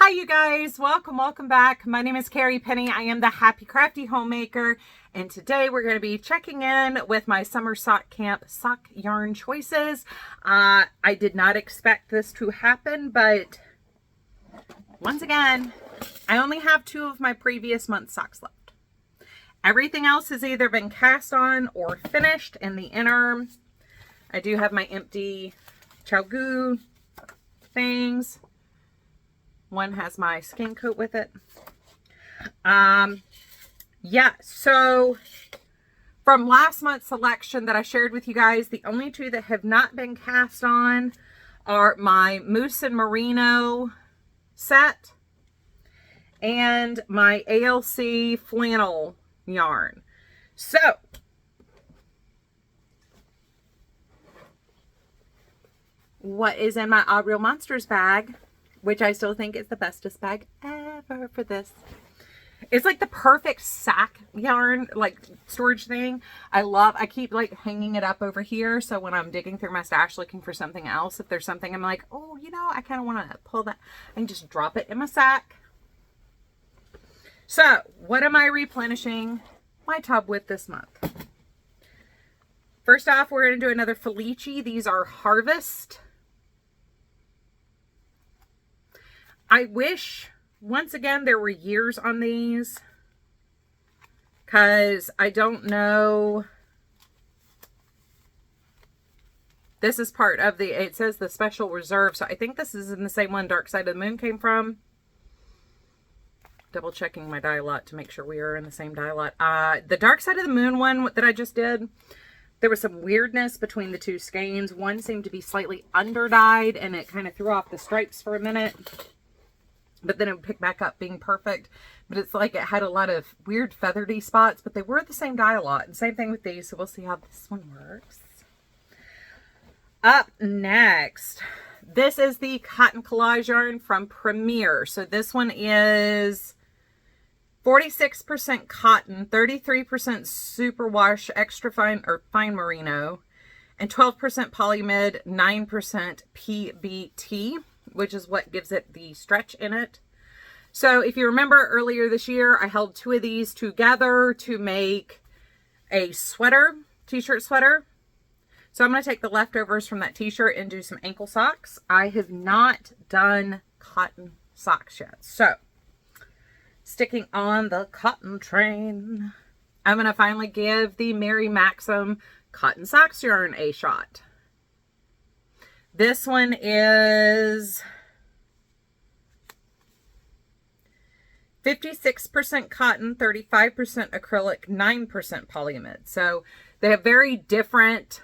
Hi you guys, welcome back. My name is Carrie Penny. I am the Happy Crafty Homemaker, and today we're going to be checking in with my summer sock camp sock yarn choices. I did not expect this to happen, but once again, I only have 2 of my previous month's socks left. Everything else has either been cast on or finished in the interim. I do have my empty Chalgoo things. One has my skin coat with it. Yeah, so from last month's selection that I shared with you guys, the only 2 that have not been cast on are my Moose and Merino set and my ALC flannel yarn. So what is in my Odd Real Monsters bag, which I still think is the bestest bag ever for this. It's like the perfect sack yarn, like storage thing. I keep like hanging it up over here. So when I'm digging through my stash looking for something else, if there's something I'm like, oh, you know, I kind of want to pull that, I can just drop it in my sack. So what am I replenishing my tub with this month? First off, we're going to do another Felici. These are Harvest. I wish, once again, there were years on these, because I don't know. This is part of the, it says the special reserve, so I think this is in the same one Dark Side of the Moon came from. Double checking my dye lot to make sure we are in the same dye lot. The Dark Side of the Moon one that I just did, there was some weirdness between the 2 skeins. One seemed to be slightly under dyed, and it kind of threw off the stripes for a minute. But then it would pick back up being perfect. But it's like it had a lot of weird feathery spots, but they were the same dye lot. And same thing with these, so we'll see how this one works. Up next, this is the cotton collage yarn from Premier. So this one is 46% cotton, 33% superwash extra fine or fine merino, and 12% polymid, 9% PBT, which is what gives it the stretch in it. So if you remember earlier this year, I held 2 of these together to make a sweater, t-shirt sweater. So I'm going to take the leftovers from that t-shirt and do some ankle socks. I have not done cotton socks yet. So sticking on the cotton train, I'm going to finally give the Mary Maxim cotton socks yarn a shot. This one is 56% cotton, 35% acrylic, 9% polyamide. So they have very different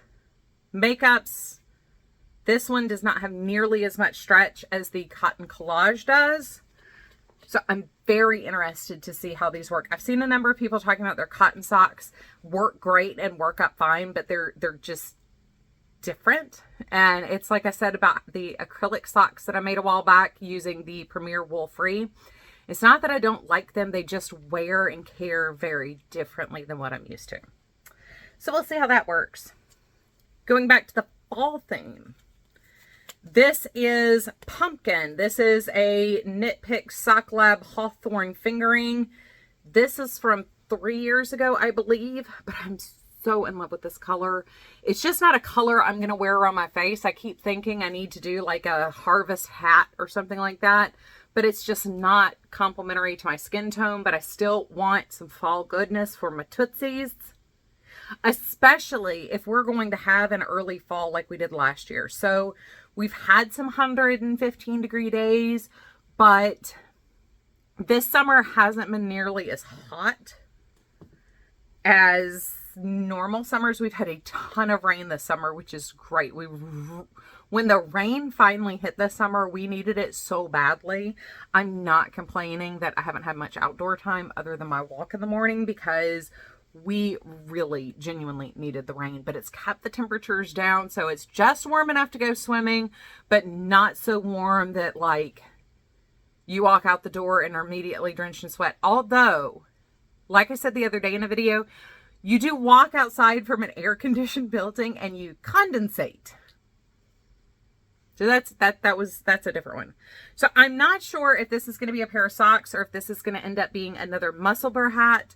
makeups. This one does not have nearly as much stretch as the cotton collage does. So I'm very interested to see how these work. I've seen a number of people talking about their cotton socks work great and work up fine, but they're just different. And it's like I said about the acrylic socks that I made a while back using the Premier Wool Free. It's not that I don't like them, they just wear and care very differently than what I'm used to. So we'll see how that works. Going back to the fall theme. This is Pumpkin. This is a Knit Pick Sock Lab Hawthorne fingering. This is from 3 years ago, I believe, but I'm so in love with this color. It's just not a color I'm going to wear around my face. I keep thinking I need to do like a harvest hat or something like that, but it's just not complimentary to my skin tone, but I still want some fall goodness for my tootsies, especially if we're going to have an early fall like we did last year. So we've had some 115 degree days, but this summer hasn't been nearly as hot as normal summers. We've had a ton of rain this summer, which is great. When the rain finally hit this summer, we needed it so badly. I'm not complaining that I haven't had much outdoor time other than my walk in the morning, because we really genuinely needed the rain, but it's kept the temperatures down. So it's just warm enough to go swimming, but not so warm that like you walk out the door and are immediately drenched in sweat. Although, like I said the other day in a video, you do walk outside from an air-conditioned building and you condensate. So that's a different one. So I'm not sure if this is going to be a pair of socks or if this is going to end up being another muscle bear hat,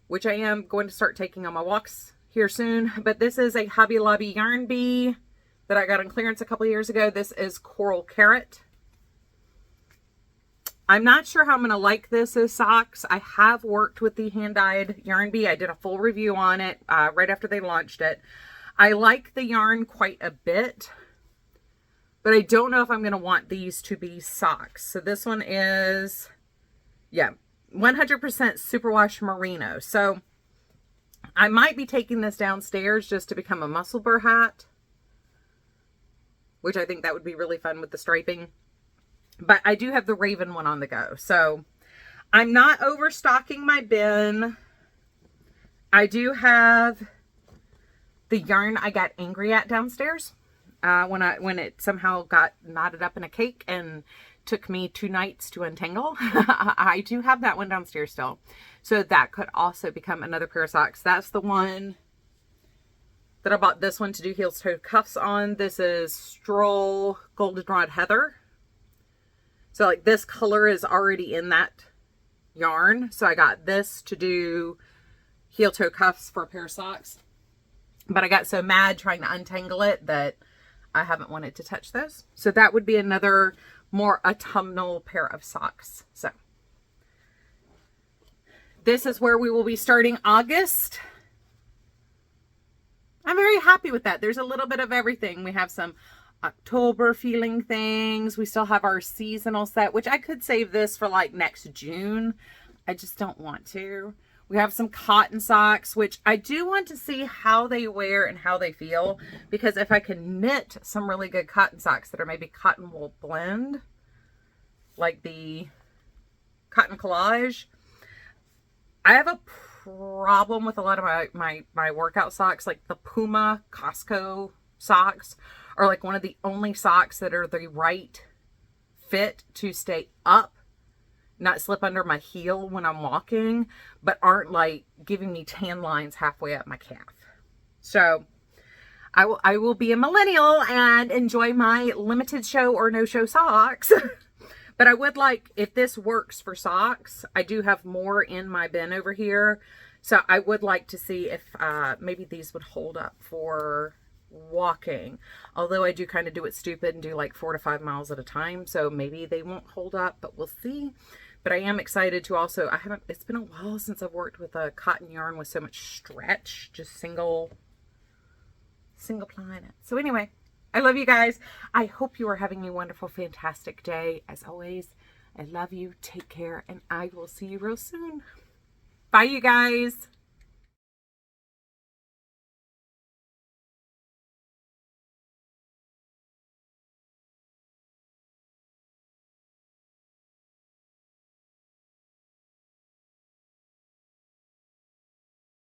which I am going to start taking on my walks here soon. But this is a Hobby Lobby yarn bee that I got on clearance a couple years ago. This is Coral Carrot. I'm not sure how I'm going to like this as socks. I have worked with the hand-dyed yarn bee. I did a full review on it right after they launched it. I like the yarn quite a bit, but I don't know if I'm going to want these to be socks. So this one is, yeah, 100% superwash merino. So I might be taking this downstairs just to become a muscle bear hat, which I think that would be really fun with the striping. But I do have the Raven one on the go. So I'm not overstocking my bin. I do have the yarn I got angry at downstairs when it somehow got knotted up in a cake and took me 2 nights to untangle. I do have that one downstairs still. So that could also become another pair of socks. That's the one that I bought this one to do heel-toe cuffs on. This is Stroll Goldenrod Heather. So like this color is already in that yarn. So I got this to do heel-toe cuffs for a pair of socks. But I got so mad trying to untangle it that I haven't wanted to touch those. So that would be another more autumnal pair of socks. So this is where we will be starting August. I'm very happy with that. There's a little bit of everything. We have some October feeling things. We still have our seasonal set, which I could save this for like next June. I just don't want to. We have some cotton socks, which I do want to see how they wear and how they feel, because if I can knit some really good cotton socks that are maybe cotton wool blend, like the Cotton Collage. I have a problem with a lot of my workout socks, like the Puma Costco socks are like one of the only socks that are the right fit to stay up, not slip under my heel when I'm walking, but aren't like giving me tan lines halfway up my calf. So I will be a millennial and enjoy my limited show or no show socks. But I would like, if this works for socks, I do have more in my bin over here. So I would like to see if maybe these would hold up for walking. Although I do kind of do it stupid and do like 4 to 5 miles at a time. So maybe they won't hold up, but we'll see. But I am excited to also, it's been a while since I've worked with a cotton yarn with so much stretch, just single ply in it. So anyway, I love you guys. I hope you are having a wonderful, fantastic day. As always, I love you. Take care, and I will see you real soon. Bye, you guys.